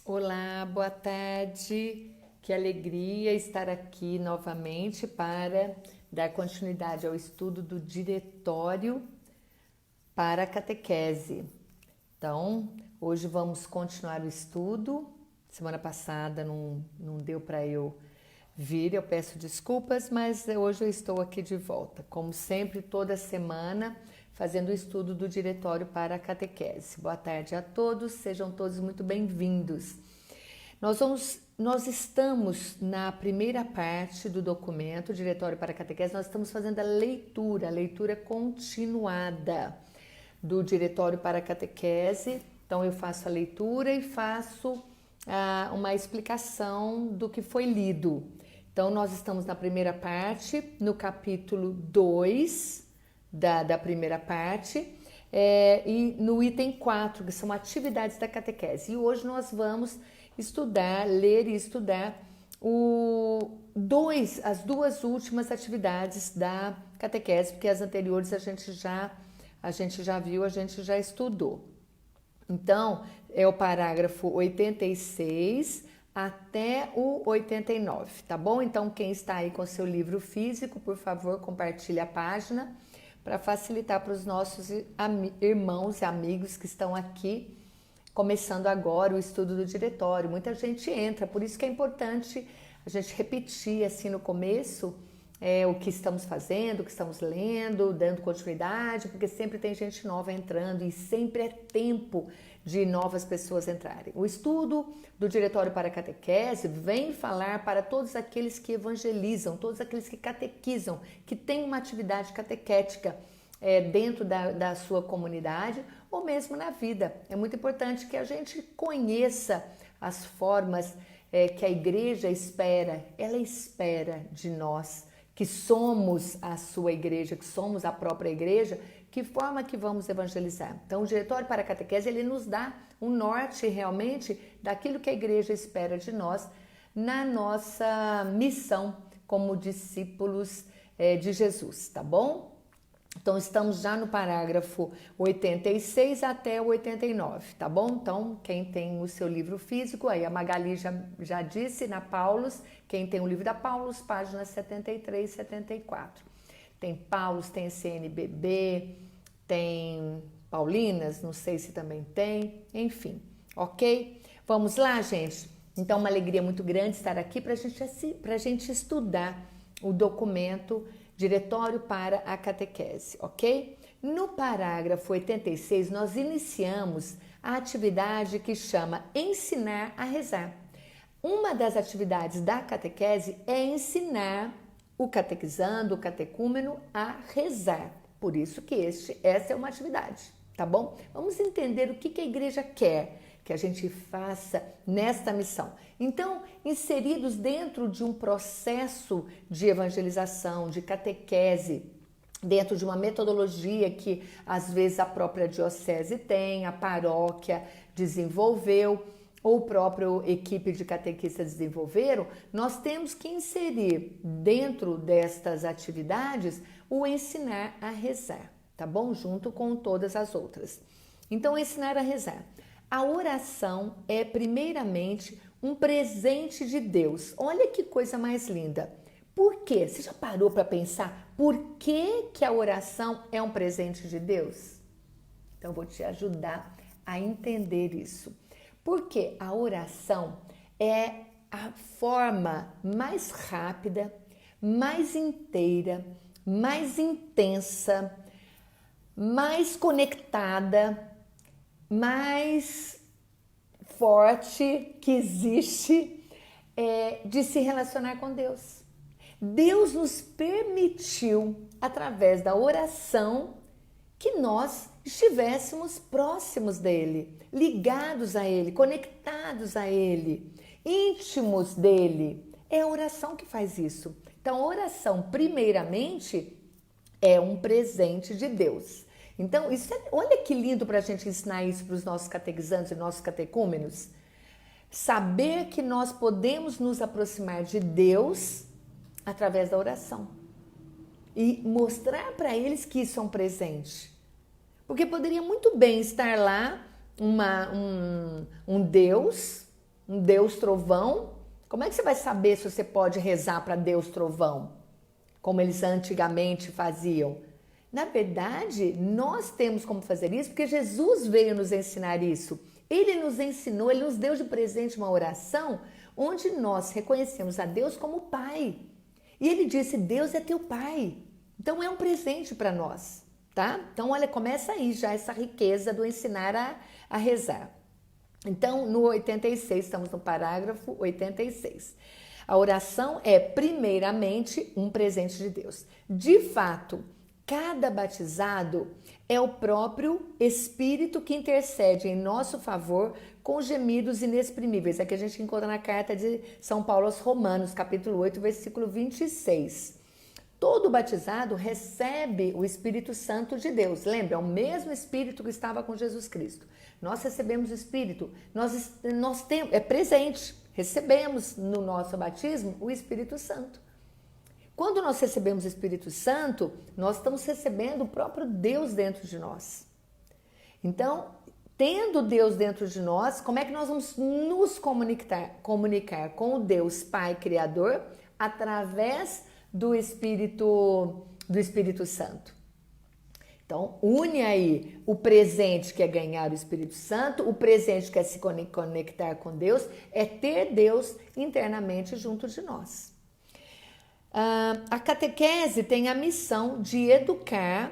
Olá, boa tarde. Que alegria estar aqui novamente para dar continuidade ao estudo do Diretório para a Catequese. Então, hoje vamos continuar o estudo. Semana passada não deu para eu vir, eu peço desculpas, mas hoje eu estou aqui de volta. Como sempre, toda semana, fazendo o estudo do Diretório para a Catequese. Boa tarde a todos, sejam todos muito bem-vindos. Nós estamos na primeira parte do documento, Diretório para a Catequese, nós estamos fazendo a leitura continuada do Diretório para a Catequese. Então eu faço a leitura e faço uma explicação do que foi lido. Então nós estamos na primeira parte, no capítulo 2 da primeira parte, e no item 4, que são atividades da catequese. E hoje nós vamos ler e estudar as duas últimas atividades da catequese, porque as anteriores a gente já viu, a gente já estudou. Então, é o parágrafo 86 até o 89, tá bom? Então, quem está aí com seu livro físico, por favor, compartilhe a página para facilitar para os nossos irmãos e amigos que estão aqui começando agora o estudo do diretório. Muita gente entra, por isso que é importante a gente repetir assim no começo o que estamos fazendo, o que estamos lendo, dando continuidade, porque sempre tem gente nova entrando e sempre é tempo de novas pessoas entrarem. O estudo do Diretório para a Catequese vem falar para todos aqueles que evangelizam, todos aqueles que catequizam, que têm uma atividade catequética dentro da sua comunidade ou mesmo na vida. É muito importante que a gente conheça as formas que a igreja espera. Ela espera de nós, que somos a sua igreja, que somos a própria igreja, que forma que vamos evangelizar. Então, o Diretório para a Catequese, ele nos dá um norte realmente daquilo que a igreja espera de nós na nossa missão como discípulos de Jesus, tá bom? Então, estamos já no parágrafo 86 até o 89, tá bom? Então, quem tem o seu livro físico, aí a Magali já disse, na Paulus, quem tem o livro da Paulus, páginas 73 e 74. Tem Paulus, tem CNBB, tem Paulinas, não sei se também tem, enfim, ok? Vamos lá, gente? Então, uma alegria muito grande estar aqui para a gente estudar o documento Diretório para a Catequese, ok? No parágrafo 86, nós iniciamos a atividade que chama Ensinar a Rezar. Uma das atividades da catequese é ensinar o catequizando, o catecúmeno a rezar. Por isso que essa é uma atividade, tá bom? Vamos entender o que a igreja quer que a gente faça nesta missão. Então, inseridos dentro de um processo de evangelização, de catequese, dentro de uma metodologia que às vezes a própria diocese tem, a paróquia desenvolveu, ou a própria equipe de catequistas desenvolveram, nós temos que inserir dentro destas atividades o ensinar a rezar, tá bom? Junto com todas as outras. Então, ensinar a rezar. A oração é primeiramente um presente de Deus. Olha que coisa mais linda. Por quê? Você já parou para pensar por que a oração é um presente de Deus? Então, eu vou te ajudar a entender isso. Porque a oração é a forma mais rápida, mais inteira, mais intensa, mais conectada, mais forte que existe de se relacionar com Deus. Deus nos permitiu, através da oração, que nós estivéssemos próximos dele, ligados a ele, conectados a ele, íntimos dele. É a oração que faz isso. Então, a oração, primeiramente, é um presente de Deus. Então, olha que lindo para a gente ensinar isso para os nossos catequizantes e nossos catecúmenos. Saber que nós podemos nos aproximar de Deus através da oração. E mostrar para eles que isso é um presente. Porque poderia muito bem estar lá um Deus Um Deus trovão? Como é que você vai saber se você pode rezar para Deus trovão? Como eles antigamente faziam. Na verdade, nós temos como fazer isso porque Jesus veio nos ensinar isso. Ele nos ensinou, ele nos deu de presente uma oração onde nós reconhecemos a Deus como Pai. E ele disse, Deus é teu Pai. Então é um presente para nós, tá? Então olha, começa aí já essa riqueza do ensinar a rezar. Então no 86, estamos no parágrafo 86. A oração é primeiramente um presente de Deus. De fato, cada batizado é o próprio Espírito que intercede em nosso favor com gemidos inexprimíveis. Aqui a gente encontra na carta de São Paulo aos Romanos, capítulo 8, versículo 26. Todo batizado recebe o Espírito Santo de Deus. Lembra, é o mesmo Espírito que estava com Jesus Cristo. Nós recebemos o Espírito, nós temos, é presente, recebemos no nosso batismo o Espírito Santo. Quando nós recebemos o Espírito Santo, nós estamos recebendo o próprio Deus dentro de nós. Então, tendo Deus dentro de nós, como é que nós vamos nos comunicar com o Deus Pai Criador? Através do Espírito Santo. Então, une aí o presente que é ganhar o Espírito Santo, o presente que é se conectar com Deus, é ter Deus internamente junto de nós. A catequese tem a missão de educar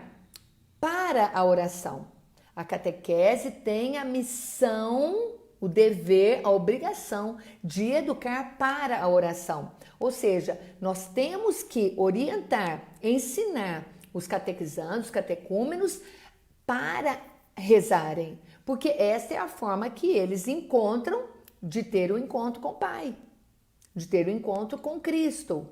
para a oração. A catequese tem a missão, o dever, a obrigação de educar para a oração. Ou seja, nós temos que orientar, ensinar os catequizandos, os catecúmenos para rezarem, porque essa é a forma que eles encontram de ter o encontro com o Pai, de ter o encontro com Cristo.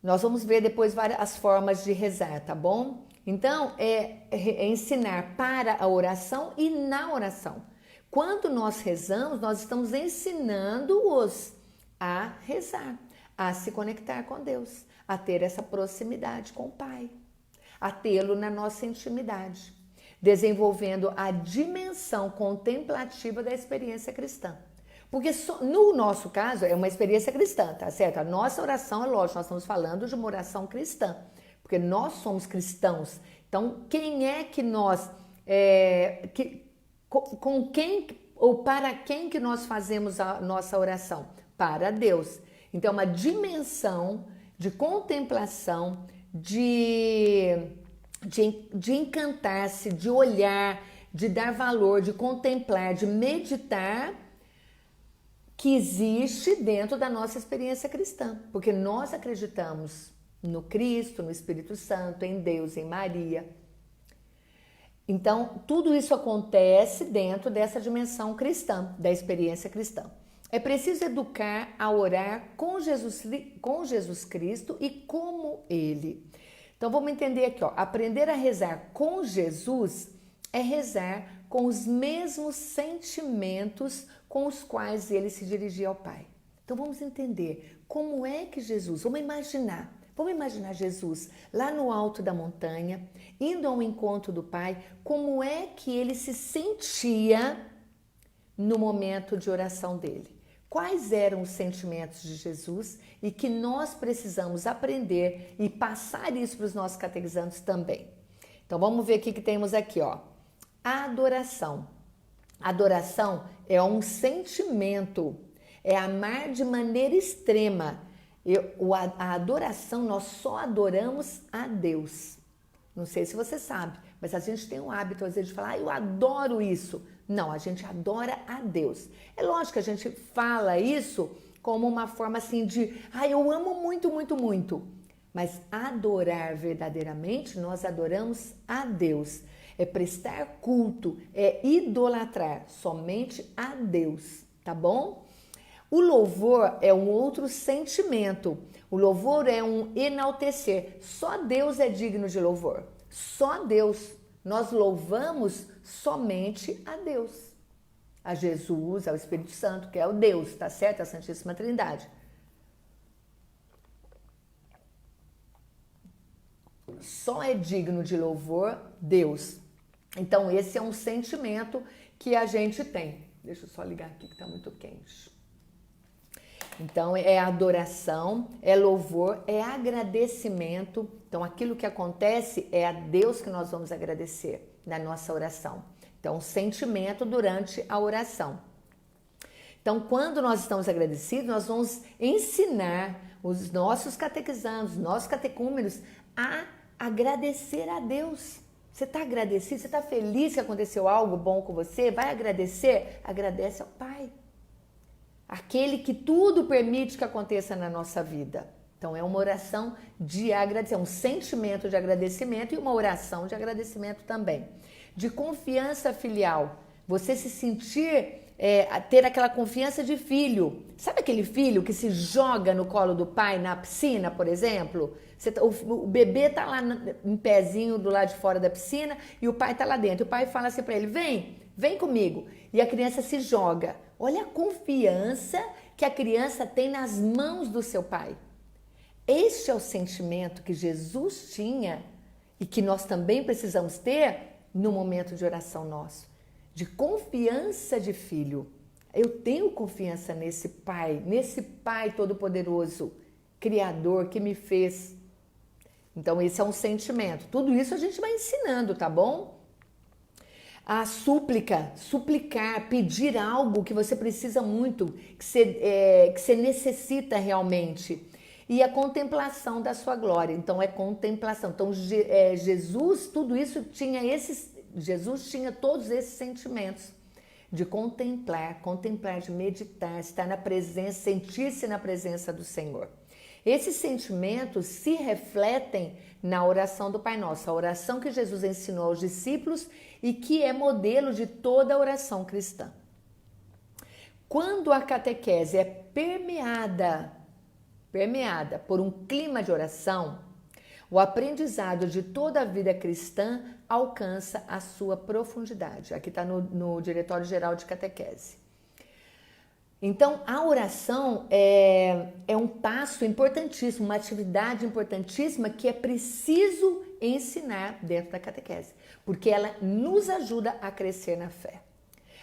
Nós vamos ver depois as formas de rezar, tá bom? Então, é ensinar para a oração e na oração. Quando nós rezamos, nós estamos ensinando-os a rezar, a se conectar com Deus, a ter essa proximidade com o Pai, a tê-lo na nossa intimidade, desenvolvendo a dimensão contemplativa da experiência cristã. Porque no nosso caso é uma experiência cristã, tá certo? A nossa oração, é lógico, nós estamos falando de uma oração cristã, porque nós somos cristãos. Então, quem é que nós, com quem ou para quem que nós fazemos a nossa oração? Para Deus. Então, uma dimensão de contemplação, de encantar-se, de olhar, de dar valor, de contemplar, de meditar, que existe dentro da nossa experiência cristã, porque nós acreditamos no Cristo, no Espírito Santo, em Deus, em Maria. Então, tudo isso acontece dentro dessa dimensão cristã, da experiência cristã. É preciso educar a orar com Jesus Cristo e como Ele. Então, vamos entender aqui, ó, aprender a rezar com Jesus é rezar com os mesmos sentimentos com os quais ele se dirigia ao Pai. Então vamos entender como é que Jesus, vamos imaginar Jesus lá no alto da montanha, indo ao encontro do Pai, como é que ele se sentia no momento de oração dele. Quais eram os sentimentos de Jesus e que nós precisamos aprender e passar isso para os nossos catequizandos também. Então vamos ver o que temos aqui, ó. Adoração. Adoração é um sentimento, é amar de maneira extrema. A adoração, nós só adoramos a Deus. Não sei se você sabe, mas a gente tem um hábito às vezes de falar, eu adoro isso. Não, a gente adora a Deus. É lógico que a gente fala isso como uma forma assim de, eu amo muito, muito, muito. Mas adorar verdadeiramente, nós adoramos a Deus. É prestar culto, é idolatrar somente a Deus, tá bom? O louvor é um outro sentimento. O louvor é um enaltecer. Só Deus é digno de louvor. Só Deus. Nós louvamos somente a Deus. A Jesus, ao Espírito Santo, que é o Deus, tá certo? A Santíssima Trindade. Só é digno de louvor Deus. Então, esse é um sentimento que a gente tem. Deixa eu só ligar aqui que está muito quente. Então, é adoração, é louvor, é agradecimento. Então, aquilo que acontece é a Deus que nós vamos agradecer na nossa oração. Então, sentimento durante a oração. Então, quando nós estamos agradecidos, nós vamos ensinar os nossos catequizandos, nossos catecúmenos a agradecer a Deus. Você está agradecido? Você está feliz que aconteceu algo bom com você? Vai agradecer? Agradece ao Pai. Aquele que tudo permite que aconteça na nossa vida. Então, é uma oração de agradecimento, um sentimento de agradecimento e uma oração de agradecimento também. De confiança filial. Você se sentir, ter aquela confiança de filho. Sabe aquele filho que se joga no colo do pai na piscina, por exemplo? O bebê está lá em pezinho do lado de fora da piscina e o pai está lá dentro. O pai fala assim para ele, vem comigo. E a criança se joga. Olha a confiança que a criança tem nas mãos do seu pai. Este é o sentimento que Jesus tinha e que nós também precisamos ter no momento de oração nosso. De confiança de filho. Eu tenho confiança nesse Pai todo-poderoso, Criador que me fez. Então esse é um sentimento. Tudo isso a gente vai ensinando, tá bom? A súplica, suplicar, pedir algo que você precisa muito, que você necessita realmente. E a contemplação da sua glória. Então é contemplação. Então Jesus, tudo isso Jesus tinha todos esses sentimentos de contemplar, de meditar, estar na presença, sentir-se na presença do Senhor. Esses sentimentos se refletem na oração do Pai Nosso, a oração que Jesus ensinou aos discípulos e que é modelo de toda a oração cristã. Quando a catequese é permeada por um clima de oração, o aprendizado de toda a vida cristã alcança a sua profundidade. Aqui está no Diretório Geral de Catequese. Então, a oração é um passo importantíssimo, uma atividade importantíssima que é preciso ensinar dentro da catequese, porque ela nos ajuda a crescer na fé.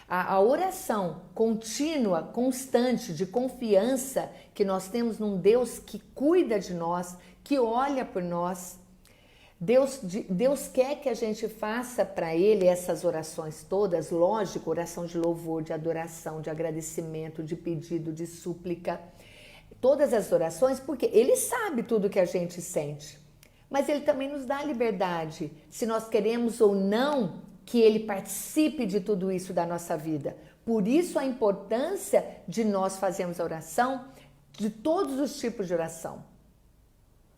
A oração contínua, constante, de confiança que nós temos num Deus que cuida de nós, que olha por nós. Deus quer que a gente faça para Ele essas orações todas, lógico, oração de louvor, de adoração, de agradecimento, de pedido, de súplica. Todas as orações, porque Ele sabe tudo que a gente sente. Mas Ele também nos dá a liberdade, se nós queremos ou não, que Ele participe de tudo isso da nossa vida. Por isso a importância de nós fazermos a oração, de todos os tipos de oração.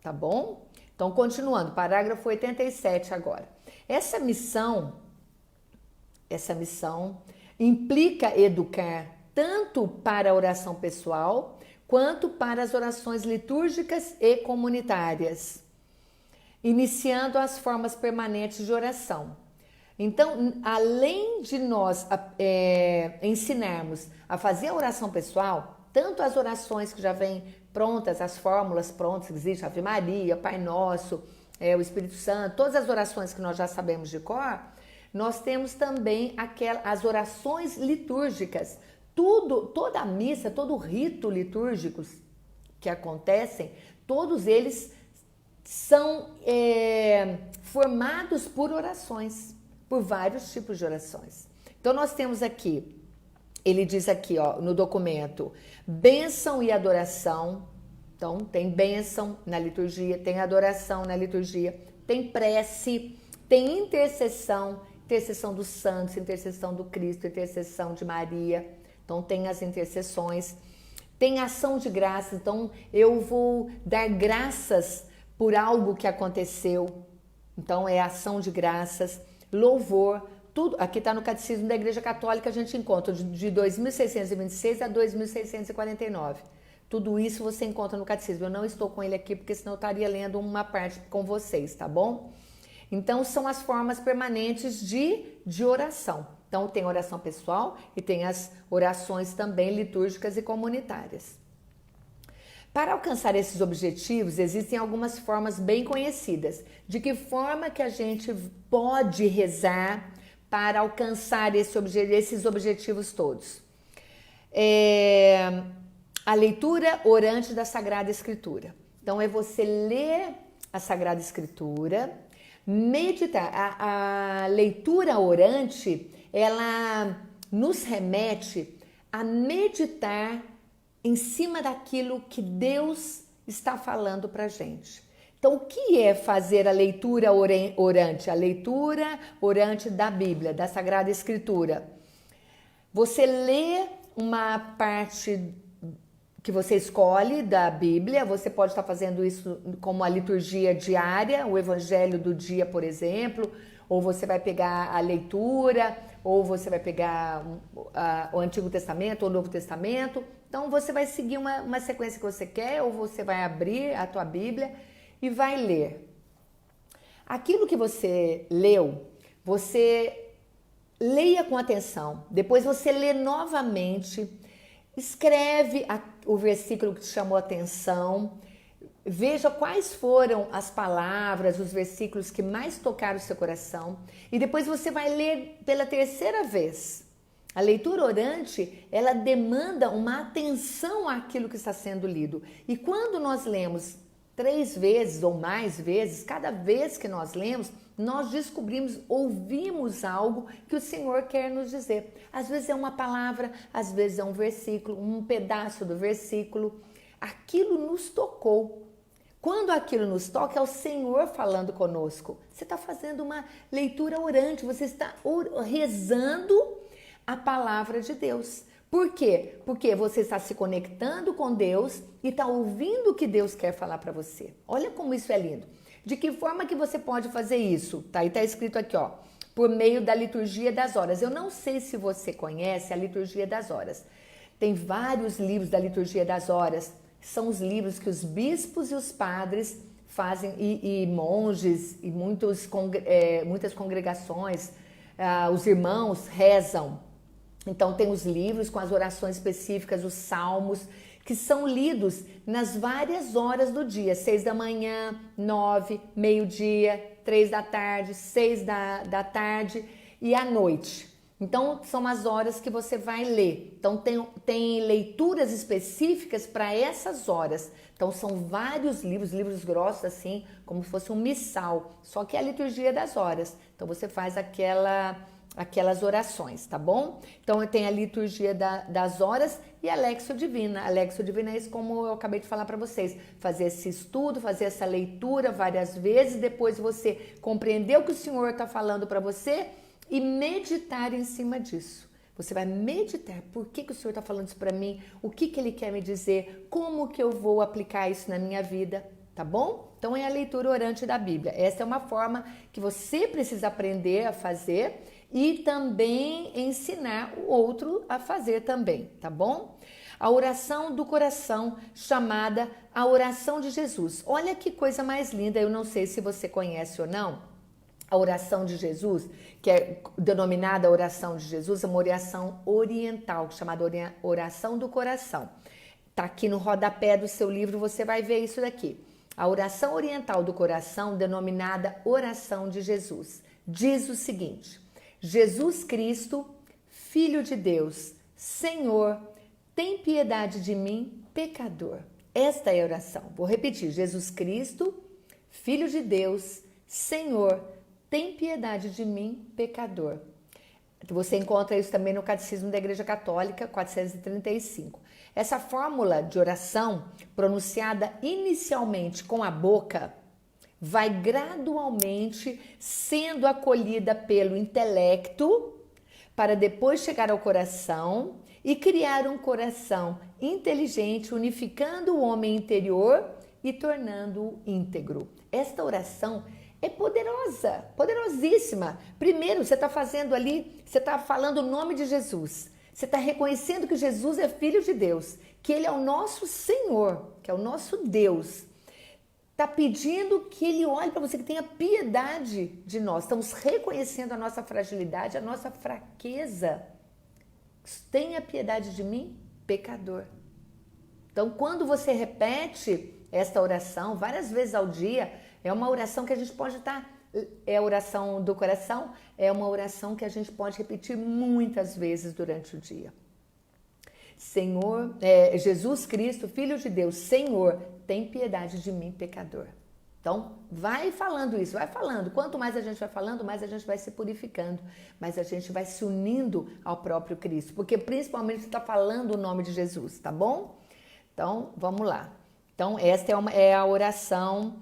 Tá bom? Então, continuando, parágrafo 87 agora. Essa missão implica educar tanto para a oração pessoal, quanto para as orações litúrgicas e comunitárias, iniciando as formas permanentes de oração. Então, além de nós ensinarmos a fazer a oração pessoal, tanto as orações que já vêm prontas, as fórmulas prontas que existem, Ave Maria, Pai Nosso, o Espírito Santo, todas as orações que nós já sabemos de cor, nós temos também as orações litúrgicas. Toda a missa, todo o rito litúrgicos que acontecem, todos eles são formados por orações, por vários tipos de orações. Então nós temos aqui, ele diz aqui no documento, bênção e adoração. Então tem bênção na liturgia, tem adoração na liturgia, tem prece, tem intercessão dos santos, intercessão do Cristo, intercessão de Maria. Então tem as intercessões, tem ação de graça. Então eu vou dar graças por algo que aconteceu. Então é ação de graças, louvor, tudo. Aqui está no Catecismo da Igreja Católica, a gente encontra de 2626 a 2649. Tudo isso você encontra no Catecismo. Eu não estou com ele aqui, porque senão eu estaria lendo uma parte com vocês, tá bom? Então, são as formas permanentes de oração. Então, tem oração pessoal e tem as orações também litúrgicas e comunitárias. Para alcançar esses objetivos, existem algumas formas bem conhecidas. De que forma que a gente pode rezar para alcançar esses objetivos todos. A leitura orante da Sagrada Escritura. Então, é você ler a Sagrada Escritura, meditar. A leitura orante, ela nos remete a meditar em cima daquilo que Deus está falando para a gente. Então, o que é fazer a leitura orante? A leitura orante da Bíblia, da Sagrada Escritura. Você lê uma parte que você escolhe da Bíblia, você pode estar fazendo isso como a liturgia diária, o Evangelho do dia, por exemplo, ou você vai pegar a leitura, ou você vai pegar o Antigo Testamento ou o Novo Testamento. Então, você vai seguir uma sequência que você quer, ou você vai abrir a tua Bíblia e vai ler. Aquilo que você leu, você leia com atenção. Depois você lê novamente, escreve o versículo que te chamou a atenção, veja quais foram as palavras, os versículos que mais tocaram o seu coração e depois você vai ler pela terceira vez. A leitura orante, ela demanda uma atenção àquilo que está sendo lido. E quando nós lemos 3 vezes ou mais vezes, cada vez que nós lemos, nós descobrimos, ouvimos algo que o Senhor quer nos dizer. Às vezes é uma palavra, às vezes é um versículo, um pedaço do versículo. Aquilo nos tocou. Quando aquilo nos toca, é o Senhor falando conosco. Você está fazendo uma leitura orante, você está rezando a palavra de Deus. Por quê? Porque você está se conectando com Deus e está ouvindo o que Deus quer falar para você. Olha como isso é lindo. De que forma que você pode fazer isso? Tá, aí está escrito aqui, ó, por meio da liturgia das horas. Eu não sei se você conhece a liturgia das horas. Tem vários livros da liturgia das horas. São os livros que os bispos e os padres fazem, e monges, e muitas congregações, os irmãos rezam. Então tem os livros com as orações específicas, os salmos, que são lidos nas várias horas do dia, 6 da manhã, 9, meio-dia, 3 da tarde, 6 da tarde e à noite. Então são as horas que você vai ler. Então tem leituras específicas para essas horas. Então são vários livros grossos assim, como se fosse um missal, só que é a liturgia das horas. Então você faz aquelas orações, tá bom? Então tem a liturgia das horas e a Lexio Divina. A Lexio Divina é isso, como eu acabei de falar para vocês, fazer esse estudo, fazer essa leitura várias vezes, depois você compreender o que o Senhor está falando para você e meditar em cima disso. Você vai meditar, por que o Senhor está falando isso para mim, o que Ele quer me dizer, como que eu vou aplicar isso na minha vida, tá bom? Então é a leitura orante da Bíblia. Essa é uma forma que você precisa aprender a fazer e também ensinar o outro a fazer também, tá bom? A oração do coração, chamada a oração de Jesus. Olha que coisa mais linda, eu não sei se você conhece ou não, a oração de Jesus, que é denominada oração de Jesus, é uma oração oriental, chamada oração do coração. Tá aqui no rodapé do seu livro, você vai ver isso daqui. A oração oriental do coração, denominada oração de Jesus, diz o seguinte: Jesus Cristo, Filho de Deus, Senhor, tem piedade de mim, pecador. Esta é a oração. Vou repetir: Jesus Cristo, Filho de Deus, Senhor, tem piedade de mim, pecador. Você encontra isso também no Catecismo da Igreja Católica, 435. Essa fórmula de oração, pronunciada inicialmente com a boca, vai gradualmente sendo acolhida pelo intelecto para depois chegar ao coração e criar um coração inteligente, unificando o homem interior e tornando-o íntegro. Esta oração é poderosa, poderosíssima. Primeiro, você está fazendo ali, você está falando o nome de Jesus. Você está reconhecendo que Jesus é Filho de Deus, que Ele é o nosso Senhor, que é o nosso Deus. Está pedindo que Ele olhe para você, que tenha piedade de nós. Estamos reconhecendo a nossa fragilidade, a nossa fraqueza. Tenha piedade de mim, pecador. Então, quando você repete esta oração várias vezes ao dia, é uma oração que a gente pode estar é a oração do coração, é uma oração que a gente pode repetir muitas vezes durante o dia. Senhor, Jesus Cristo, Filho de Deus, Senhor, tem piedade de mim, pecador. Então, vai falando isso, vai falando. Quanto mais a gente vai falando, mais a gente vai se purificando, mais a gente vai se unindo ao próprio Cristo, porque principalmente você está falando o nome de Jesus, tá bom? Então, vamos lá. Então, esta é a oração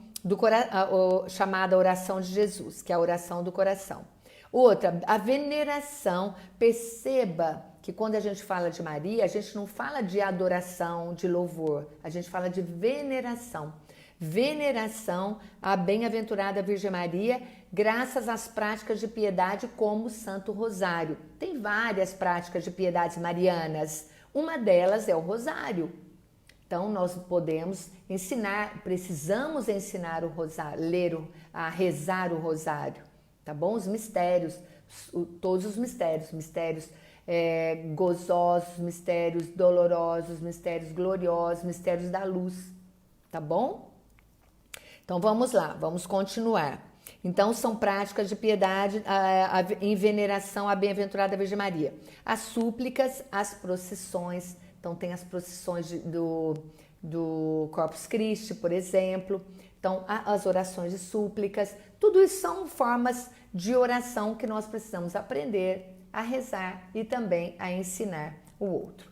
chamada oração de Jesus, que é a oração do coração. Outra, a veneração. Perceba que quando a gente fala de Maria, a gente não fala de adoração, de louvor, a gente fala de veneração. Veneração à bem-aventurada Virgem Maria, graças às práticas de piedade como o Santo Rosário. Tem várias práticas de piedades marianas, uma delas é o Rosário. Então, nós podemos ensinar, precisamos ensinar o rosário, a rezar o rosário, tá bom? Os mistérios, todos os mistérios, gozosos, mistérios dolorosos, mistérios gloriosos, mistérios da luz, tá bom? Então, vamos lá, vamos continuar. Então, são práticas de piedade em veneração à bem-aventurada Virgem Maria. As súplicas, as procissões. Então, tem as procissões do Corpus Christi, por exemplo. Então, as orações de súplicas. Tudo isso são formas de oração que nós precisamos aprender a rezar e também a ensinar o outro.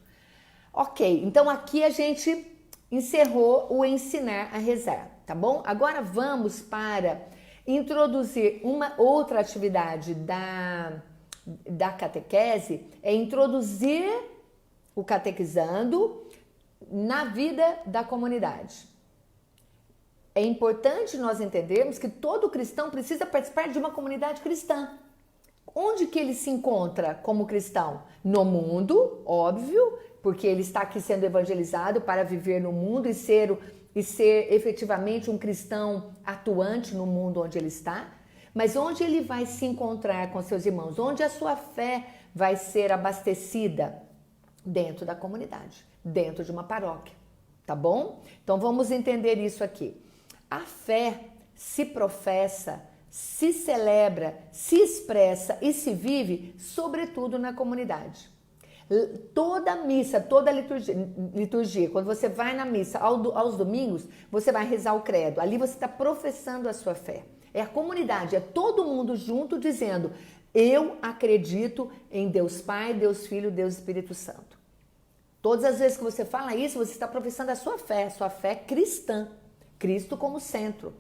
Ok, então aqui a gente encerrou o ensinar a rezar, tá bom? Agora vamos para introduzir uma outra atividade da catequese, é introduzir o catequizando na vida da comunidade. É importante nós entendermos que todo cristão precisa participar de uma comunidade cristã. Onde que ele se encontra como cristão? No mundo, óbvio, porque ele está aqui sendo evangelizado para viver no mundo e ser efetivamente um cristão atuante no mundo onde ele está. Mas onde ele vai se encontrar com seus irmãos? Onde a sua fé vai ser abastecida? Dentro da comunidade, dentro de uma paróquia, tá bom? Então vamos entender isso aqui. A fé se professa, se celebra, se expressa e se vive, sobretudo na comunidade. Toda missa, toda liturgia, quando você vai na missa aos domingos, você vai rezar o credo. Ali você está professando a sua fé. É a comunidade, é todo mundo junto dizendo: eu acredito em Deus Pai, Deus Filho, Deus Espírito Santo. Todas as vezes que você fala isso, você está professando a sua fé cristã, Cristo como centro,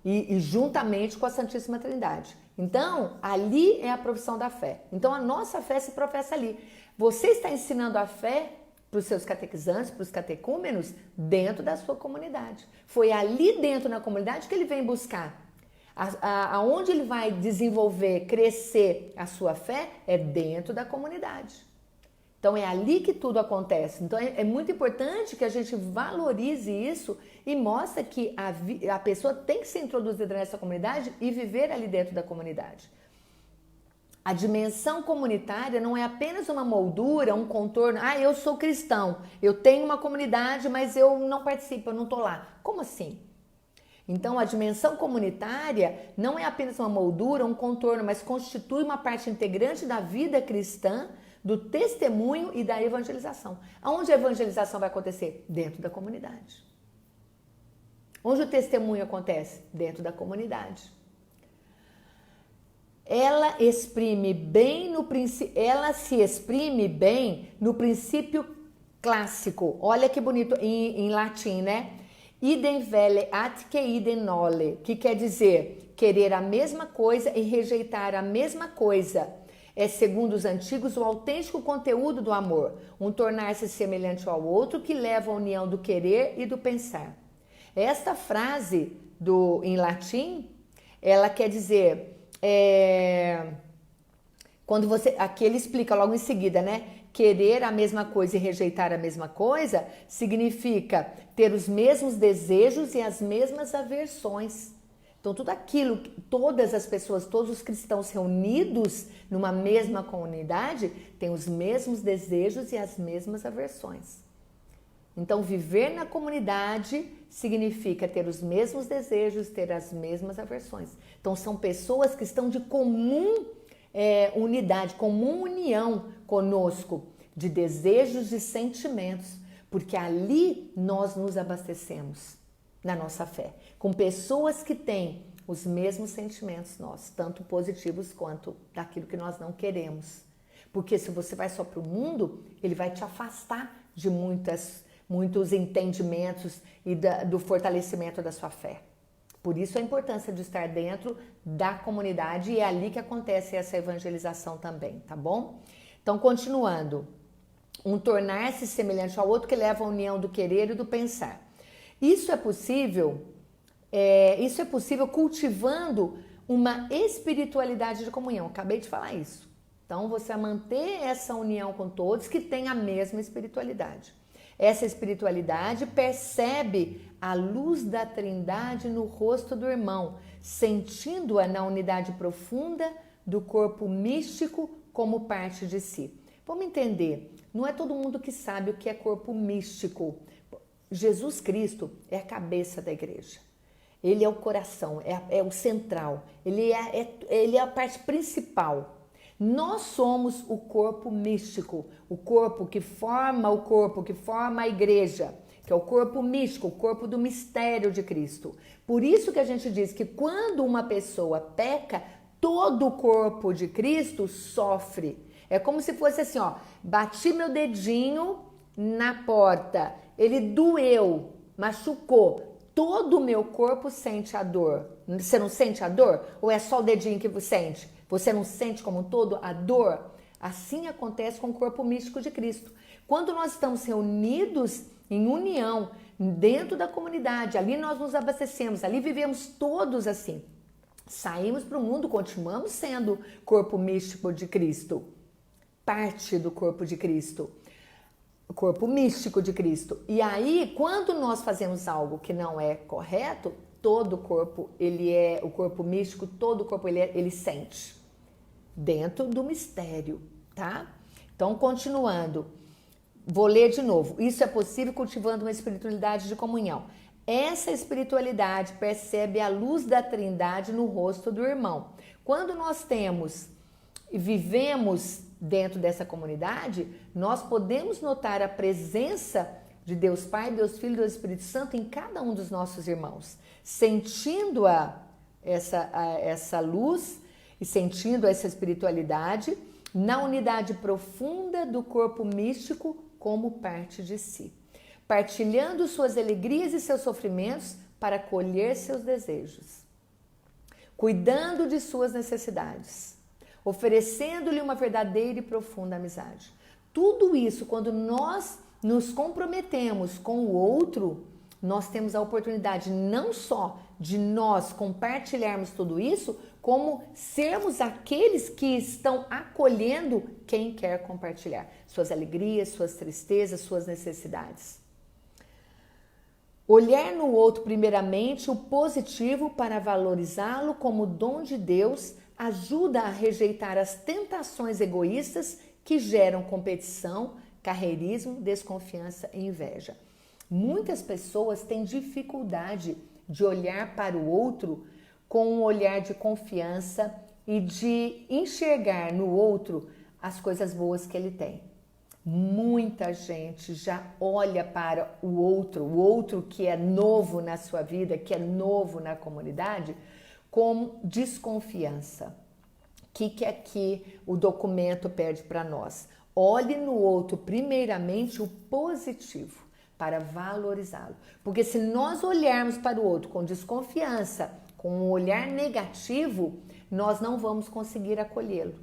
e juntamente com a Santíssima Trindade. Então, ali é a profissão da fé. Então, a nossa fé se professa ali. Você está ensinando a fé para os seus catequizantes, para os catecúmenos, dentro da sua comunidade. Foi ali dentro da comunidade que ele vem buscar. Aonde ele vai desenvolver, crescer a sua fé é dentro da comunidade. Então, é ali que tudo acontece. Então, é muito importante que a gente valorize isso e mostre que a pessoa tem que ser introduzida nessa comunidade e viver ali dentro da comunidade. A dimensão comunitária não é apenas uma moldura, um contorno. Ah, eu sou cristão, eu tenho uma comunidade, mas eu não participo, eu não estou lá. Como assim? Então, a dimensão comunitária não é apenas uma moldura, um contorno, mas constitui uma parte integrante da vida cristã, do testemunho e da evangelização. Aonde a evangelização vai acontecer? Dentro da comunidade. Onde o testemunho acontece? Dentro da comunidade. Ela se exprime bem no princípio clássico. Olha que bonito em latim, né? Idem velle atque idem nole, que quer dizer querer a mesma coisa e rejeitar a mesma coisa. É, segundo os antigos, o autêntico conteúdo do amor, um tornar-se semelhante ao outro que leva à união do querer e do pensar. Esta frase em latim, ela quer dizer, quando aqui ele explica logo em seguida, né? Querer a mesma coisa e rejeitar a mesma coisa significa ter os mesmos desejos e as mesmas aversões. Então, tudo aquilo, todas as pessoas, todos os cristãos reunidos numa mesma comunidade têm os mesmos desejos e as mesmas aversões. Então, viver na comunidade significa ter os mesmos desejos, ter as mesmas aversões. Então, são pessoas que estão de comum unidade, comum união conosco, de desejos e sentimentos, porque ali nós nos abastecemos na nossa fé, com pessoas que têm os mesmos sentimentos nossos, tanto positivos quanto daquilo que nós não queremos. Porque se você vai só para o mundo, ele vai te afastar de muitos entendimentos e do fortalecimento da sua fé. Por isso a importância de estar dentro da comunidade, e é ali que acontece essa evangelização também, tá bom? Então, continuando. Um tornar-se semelhante ao outro que leva à união do querer e do pensar. Isso é possível cultivando uma espiritualidade de comunhão. Acabei de falar isso. Então, você vai manter essa união com todos que têm a mesma espiritualidade. Essa espiritualidade percebe a luz da Trindade no rosto do irmão, sentindo-a na unidade profunda do corpo místico como parte de si. Vamos entender, não é todo mundo que sabe o que é corpo místico. Jesus Cristo é a cabeça da igreja. Ele é o coração, é o central, ele é a parte principal. Nós somos o corpo místico, o corpo que forma a igreja, que é o corpo místico, o corpo do mistério de Cristo. Por isso que a gente diz que quando uma pessoa peca, todo o corpo de Cristo sofre. É como se fosse assim, ó, bati meu dedinho na porta, ele doeu, machucou, todo o meu corpo sente a dor. Você não sente a dor? Ou é só o dedinho que você sente? Você não sente como um todo a dor? Assim acontece com o corpo místico de Cristo. Quando nós estamos reunidos em união, dentro da comunidade, ali nós nos abastecemos, ali vivemos todos assim. Saímos para o mundo, continuamos sendo corpo místico de Cristo, parte do corpo de Cristo, o corpo místico de Cristo. E aí, quando nós fazemos algo que não é correto, todo o corpo, o corpo místico, todo o corpo ele sente dentro do mistério, tá? Então, continuando, vou ler de novo. Isso é possível cultivando uma espiritualidade de comunhão. Essa espiritualidade percebe a luz da Trindade no rosto do irmão. Quando nós temos e vivemos dentro dessa comunidade, nós podemos notar a presença de Deus Pai, Deus Filho e Deus Espírito Santo em cada um dos nossos irmãos, sentindo essa luz e sentindo essa espiritualidade na unidade profunda do corpo místico como parte de si, partilhando suas alegrias e seus sofrimentos para colher seus desejos, cuidando de suas necessidades, oferecendo-lhe uma verdadeira e profunda amizade. Tudo isso, quando nós nos comprometemos com o outro, nós temos a oportunidade não só de nós compartilharmos tudo isso, como sermos aqueles que estão acolhendo quem quer compartilhar suas alegrias, suas tristezas, suas necessidades. Olhar no outro primeiramente o positivo para valorizá-lo como dom de Deus ajuda a rejeitar as tentações egoístas que geram competição, carreirismo, desconfiança e inveja. Muitas pessoas têm dificuldade de olhar para o outro com um olhar de confiança e de enxergar no outro as coisas boas que ele tem. Muita gente já olha para o outro que é novo na sua vida, que é novo na comunidade, com desconfiança. O que aqui o documento pede para nós? Olhe no outro primeiramente o positivo para valorizá-lo. Porque se nós olharmos para o outro com desconfiança, com um olhar negativo, nós não vamos conseguir acolhê-lo.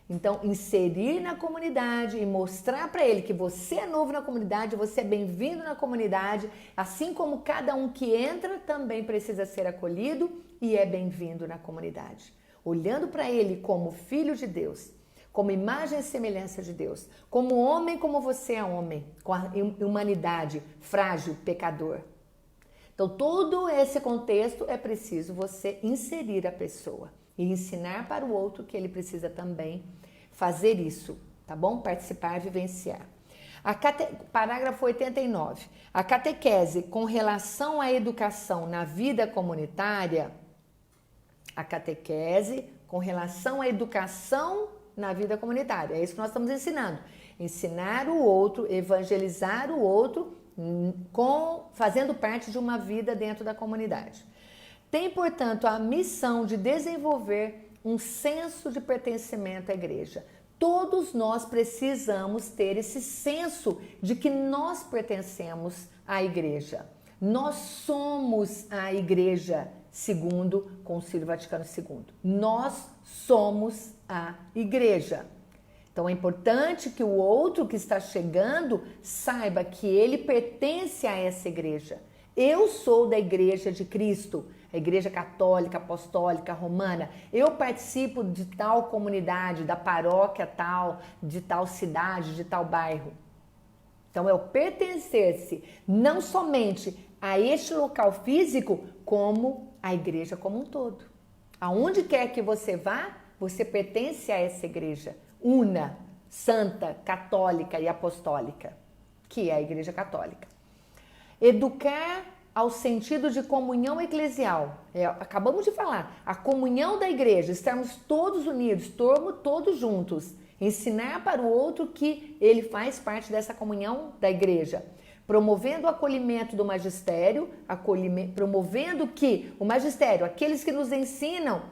Então, inserir na comunidade e mostrar para ele que você é novo na comunidade, você é bem-vindo na comunidade, assim como cada um que entra também precisa ser acolhido e é bem-vindo na comunidade. Olhando para ele como filho de Deus, como imagem e semelhança de Deus, como homem como você é homem, com a humanidade, frágil, pecador. Então, todo esse contexto é preciso você inserir a pessoa e ensinar para o outro que ele precisa também fazer isso, tá bom? Participar, vivenciar. Parágrafo 89. A catequese com relação à educação na vida comunitária, a catequese com relação à educação na vida comunitária, é isso que nós estamos ensinando. Ensinar o outro, evangelizar o outro, fazendo parte de uma vida dentro da comunidade. Tem, portanto, a missão de desenvolver um senso de pertencimento à igreja. Todos nós precisamos ter esse senso de que nós pertencemos à igreja. Nós somos a igreja, segundo o Concílio Vaticano II. Nós somos a igreja. Então é importante que o outro que está chegando saiba que ele pertence a essa igreja. Eu sou da Igreja de Cristo, a Igreja Católica, Apostólica, Romana. Eu participo de tal comunidade, da paróquia tal, de tal cidade, de tal bairro. Então é o pertencer-se não somente a este local físico, como a igreja como um todo. Aonde quer que você vá, você pertence a essa igreja una, santa, católica e apostólica, que é a Igreja Católica. Educar ao sentido de comunhão eclesial. Acabamos de falar, a comunhão da igreja, estarmos todos unidos, todos juntos. Ensinar para o outro que ele faz parte dessa comunhão da igreja. Promovendo o acolhimento do magistério, promovendo que o magistério, aqueles que nos ensinam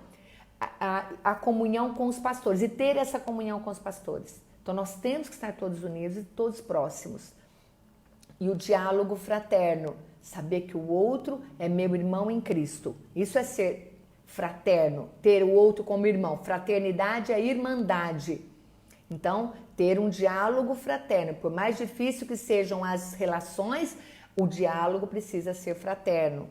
a comunhão com os pastores e ter essa comunhão com os pastores. Então nós temos que estar todos unidos e todos próximos. E o diálogo fraterno, saber que o outro é meu irmão em Cristo. Isso é ser fraterno, ter o outro como irmão. Fraternidade é irmandade. Então, ter um diálogo fraterno, por mais difícil que sejam as relações, o diálogo precisa ser fraterno.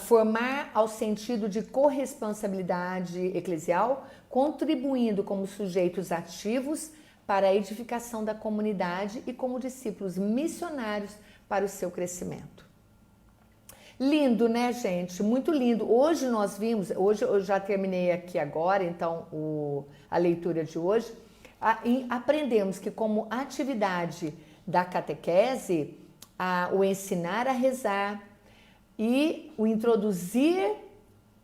Formar ao sentido de corresponsabilidade eclesial, contribuindo como sujeitos ativos para a edificação da comunidade e como discípulos missionários para o seu crescimento. Lindo, né, gente? Muito lindo. Hoje nós vimos, hoje eu já terminei aqui agora, então, a leitura de hoje, aprendemos que como atividade da catequese, o ensinar a rezar e o introduzir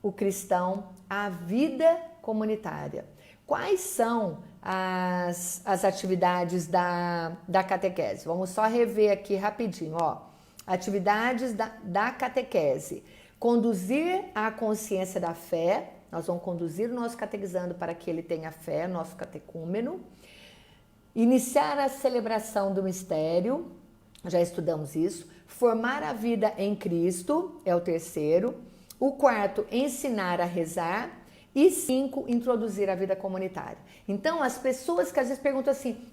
o cristão à vida comunitária. Quais são as atividades da catequese? Vamos só rever aqui rapidinho, ó. Atividades da catequese. Conduzir a consciência da fé. Nós vamos conduzir o nosso catequizando para que ele tenha fé, nosso catecúmeno. Iniciar a celebração do mistério. Já estudamos isso. Formar a vida em Cristo, é o terceiro. O quarto, ensinar a rezar. E 5, introduzir a vida comunitária. Então, as pessoas que às vezes perguntam assim,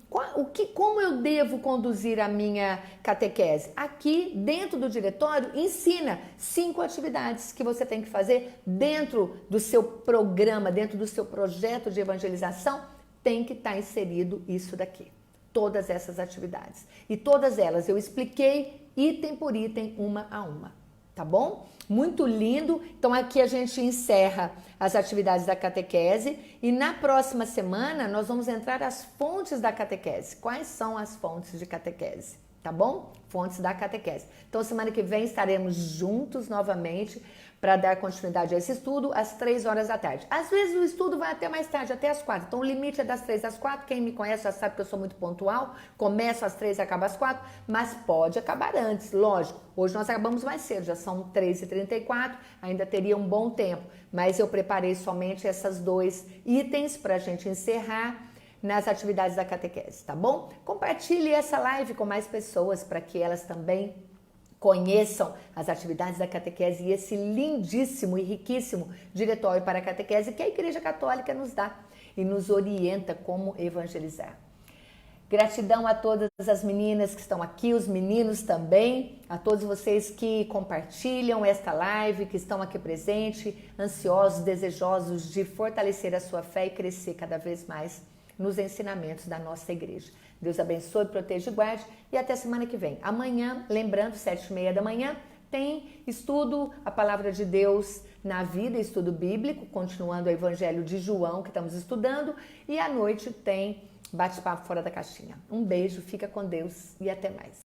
como eu devo conduzir a minha catequese? Aqui, dentro do diretório, ensina 5 atividades que você tem que fazer dentro do seu programa, dentro do seu projeto de evangelização, tem que estar inserido isso daqui. Todas essas atividades. E todas elas eu expliquei item por item, uma a uma. Tá bom? Muito lindo. Então aqui a gente encerra as atividades da catequese e na próxima semana nós vamos entrar as fontes da catequese. Quais são as fontes de catequese? Tá bom? Fontes da catequese. Então semana que vem estaremos juntos novamente para dar continuidade a esse estudo às 3 horas da tarde. Às vezes o estudo vai até mais tarde, até às 4. Então o limite é das 3 às 4. Quem me conhece já sabe que eu sou muito pontual. Começo às 3 e acabo às 4, mas pode acabar antes, lógico. Hoje nós acabamos mais cedo, já são 3h34, ainda teria um bom tempo. Mas eu preparei somente esses 2 itens para a gente encerrar nas atividades da catequese, tá bom? Compartilhe essa live com mais pessoas para que elas também conheçam as atividades da catequese e esse lindíssimo e riquíssimo diretório para a catequese que a Igreja Católica nos dá e nos orienta como evangelizar. Gratidão a todas as meninas que estão aqui, os meninos também, a todos vocês que compartilham esta live, que estão aqui presentes, ansiosos, desejosos de fortalecer a sua fé e crescer cada vez mais nos ensinamentos da nossa igreja. Deus abençoe, proteja e guarde e até semana que vem. Amanhã, lembrando, 7h30 da manhã, tem estudo, a palavra de Deus na vida, estudo bíblico, continuando o Evangelho de João que estamos estudando, e à noite tem bate-papo fora da caixinha. Um beijo, fica com Deus e até mais.